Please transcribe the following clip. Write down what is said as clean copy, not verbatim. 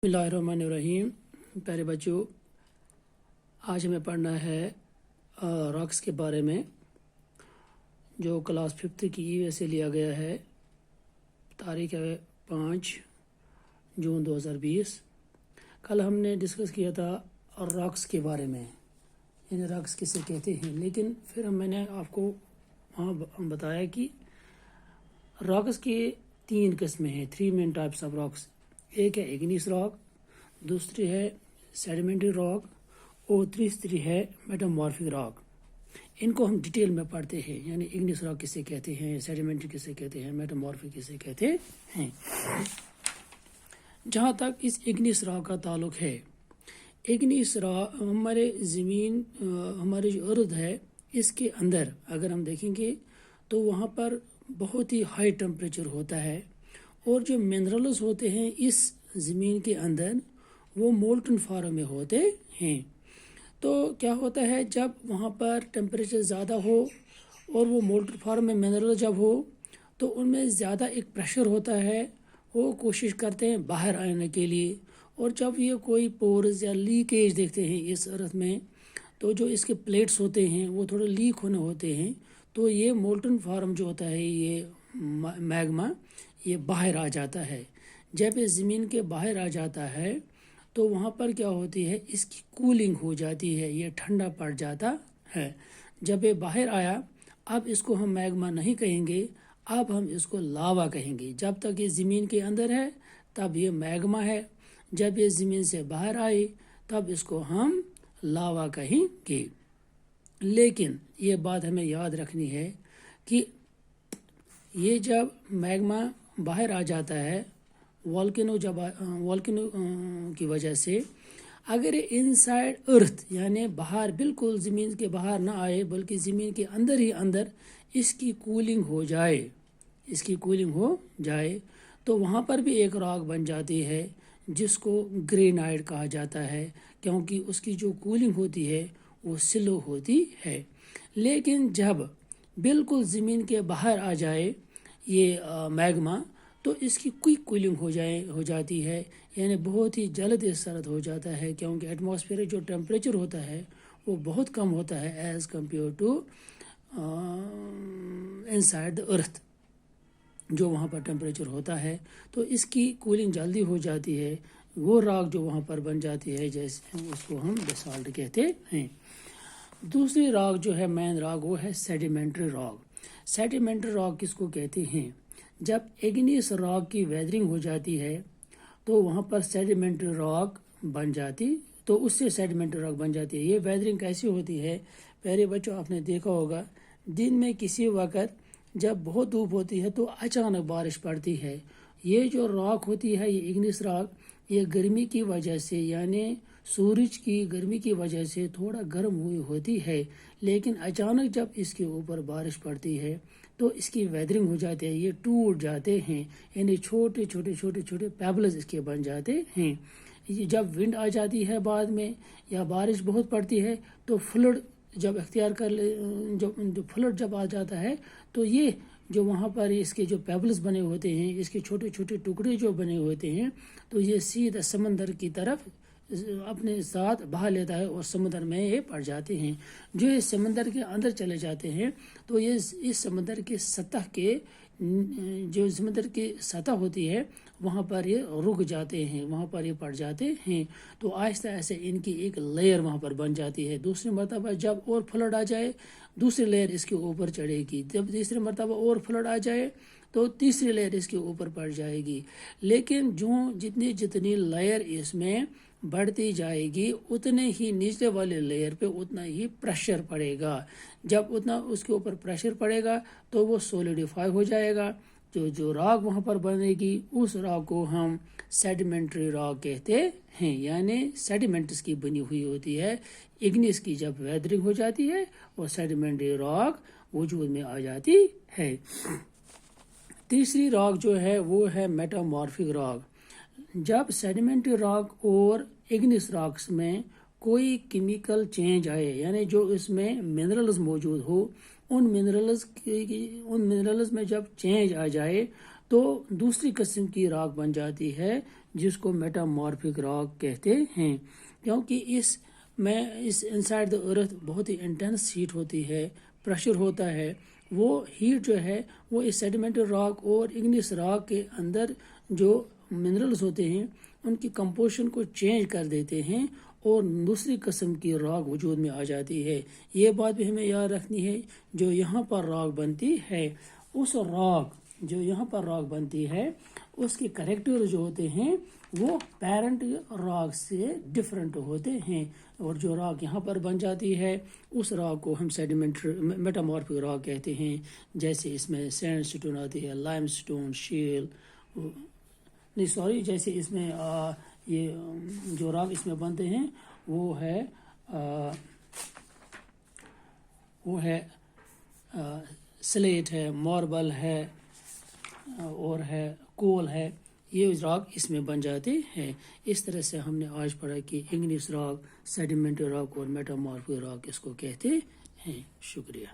बिस्मिल्लाहिर्रहमानिर्रहीम। प्यारे बच्चों, आज हमें पढ़ना है रॉक्स के बारे में, जो क्लास 5th की वैसे लिया गया है। तारीख है 5 जून 2020। कल हमने डिस्कस किया था रॉक्स के बारे में, यानी रॉक्स किसे कहते हैं। लेकिन फिर मैंने आपको वहाँ बताया कि रॉक्स के 3 किस्में हैं, 3 मेन टाइप्स ऑफ रॉक्स। एक है इग्निस रॉक, दूसरी है सेडिमेंट्री रॉक और तीसरी है मेटामॉर्फिक रॉक। इनको हम डिटेल में पढ़ते हैं, यानी इग्निस रॉक किसे कहते हैं, सेडिमेंट्री किसे कहते हैं, मेटामॉर्फिक किसे कहते हैं। जहाँ तक इस इग्निस रॉक का ताल्लुक है, इग्निस रॉक हमारे ज़मीन, हमारी जो अर्थ है, इसके अंदर अगर हम देखेंगे तो वहाँ पर बहुत ही हाई टेम्परेचर होता है, और जो मिनरल्स होते हैं इस ज़मीन के अंदर वो मोल्टन फॉर्म में होते हैं। तो क्या होता है, जब वहाँ पर टेम्परेचर ज़्यादा हो और वो मोल्टन फॉर्म में मिनरल जब हो तो उनमें ज़्यादा एक प्रेशर होता है, वो कोशिश करते हैं बाहर आने के लिए। और जब ये कोई पोर्स या लीकेज देखते हैं इस अर्थ में, तो जो इसके प्लेट्स होते हैं वो थोड़े लीक होने होते हैं, तो ये मोल्टन फॉर्म जो होता है, ये मैग्मा, ये बाहर आ जाता है। जब ये ज़मीन के बाहर आ जाता है तो वहाँ पर क्या होती है, इसकी कूलिंग हो जाती है, ये ठंडा पड़ जाता है। जब ये बाहर आया, अब इसको हम मैग्मा नहीं कहेंगे, अब हम इसको लावा कहेंगे। जब तक ये ज़मीन के अंदर है तब ये मैग्मा है, जब ये ज़मीन से बाहर आए तब इसको हम लावा कहेंगे। लेकिन ये बात हमें याद रखनी है कि ये जब मैग्मा बाहर आ जाता है वॉल्केनो की वजह से, अगर इनसाइड अर्थ यानी बाहर बिल्कुल ज़मीन के बाहर ना आए बल्कि ज़मीन के अंदर ही अंदर इसकी कूलिंग हो जाए तो वहाँ पर भी एक रॉक बन जाती है जिसको ग्रेनाइट कहा जाता है, क्योंकि उसकी जो कूलिंग होती है वो स्लो होती है। लेकिन जब बिल्कुल ज़मीन के बाहर आ जाए ये मैग्मा, तो इसकी क्विक कूलिंग हो जाती है, यानी बहुत ही जल्द ये सर्द हो जाता है, क्योंकि एटमॉस्फेयर जो टेम्परेचर होता है वो बहुत कम होता है as compare to inside the earth, जो वहाँ पर टेम्परेचर होता है। तो इसकी कूलिंग जल्दी हो जाती है, वो रॉक जो वहाँ पर बन जाती है, जैसे उसको हम बेसाल्ट कहते हैं। दूसरी रॉक जो है मेन रॉक, वो है सेडिमेंट्री रॉक। सेडिमेंट्री रॉक किसको कहते हैं? जब इग्नियस रॉक की वेदरिंग हो जाती है तो वहाँ पर सेडिमेंट्री रॉक बन जाती, तो उससे सेडिमेंट्री रॉक बन जाती है। ये वेदरिंग कैसी होती है? पहले बच्चों आपने देखा होगा, दिन में किसी वक्त जब बहुत धूप होती है तो अचानक बारिश पड़ती है। ये जो रॉक होती है, ये इग्नियस रॉक, ये गर्मी की वजह से, यानी सूरज की गर्मी की वजह से थोड़ा गर्म हुई होती है, लेकिन अचानक जब इसके ऊपर बारिश पड़ती है तो इसकी वेदरिंग हो जाती है, ये टूट जाते हैं, यानी छोटे छोटे पेबल्स इसके बन जाते हैं। जब विंड आ जाती है बाद में या बारिश बहुत पड़ती है तो फ्लड जब अख्तियार कर ले, जो फ्लड जब आ जाता है, तो ये जो वहाँ पर इसके जो पेबल्स बने होते हैं, इसके छोटे छोटे टुकड़े जो बने होते हैं, तो ये सीधा समंदर की तरफ अपने साथ बहा लेता है और समुद्र में ये पड़ जाते हैं। जो ये समंदर के अंदर चले जाते हैं तो ये इस समंदर के सतह के, जो समंदर की सतह होती है वहाँ पर ये रुक जाते हैं, वहाँ पर ये पड़ जाते हैं। तो आहिस्ता ऐसे इनकी एक लेयर वहाँ पर बन जाती है। दूसरी मरतबा जब और फ्लड आ जाए, दूसरी लेयर इसके ऊपर चढ़ेगी। जब तीसरी मरतबा और फ्लड आ जाए तो तीसरी लेयर इसके ऊपर पड़ जाएगी। लेकिन जो जितनी लेयर इसमें बढ़ती जाएगी, उतने ही नीचे वाले लेयर पे उतना ही प्रेशर पड़ेगा। जब उतना उसके ऊपर प्रेशर पड़ेगा तो वो सोलिडिफाई हो जाएगा। जो रॉक वहाँ पर बनेगी, उस रॉक को हम सेडिमेंट्री रॉक कहते हैं, यानी सेडिमेंट्स की बनी हुई होती है। इग्नियस की जब वेदरिंग हो जाती है और सेडिमेंट्री रॉक वजूद में आ जाती है। तीसरी रॉक जो है वो है मेटामॉर्फिक रॉक। जब सेडिमेंट्री रॉक और इग्नियस रॉक्स में कोई केमिकल चेंज आए, यानी जो इसमें मिनरल्स मौजूद हो, उन मिनरल्स में जब चेंज आ जाए तो दूसरी किस्म की रॉक बन जाती है, جس کو میٹامورفک راک کہتے ہیں، کیونکہ اس میں انسائڈ دا ارتھ بہت ہی انٹینس ہیٹ ہوتی ہے، پریشر ہوتا ہے. وہ ہیٹ جو ہے وہ اس سیڈیمنٹری راک اور اگنیس راک کے اندر جو منرلز ہوتے ہیں ان کی کمپوزیشن کو چینج کر دیتے ہیں اور دوسری قسم کی راک وجود میں آ جاتی ہے. یہ بات بھی ہمیں یاد رکھنی ہے. جو یہاں پر راک بنتی ہے، اس راک جو یہاں پر راک بنتی ہے اس کے کریکٹر جو ہوتے ہیں وہ پیرنٹ راک سے ڈفرینٹ ہوتے ہیں، اور جو راک یہاں پر بن جاتی ہے اس راک کو ہم سیڈیمنٹری میٹامورفک راک کہتے ہیں. جیسے اس میں سینڈ سٹون آتی ہے، لائم سٹون، شیل، نہیں سوری، جیسے اس میں یہ جو راک اس میں بنتے ہیں وہ ہے سلیٹ ہے، ماربل ہے، اور ہے کول ہے. یہ راک اس میں بن جاتے ہیں. اس طرح سے ہم نے آج پڑھا کہ اگنیس راک، سیڈیمنٹری راک اور میٹامورفک راک اس کو کہتے ہیں. شکریہ.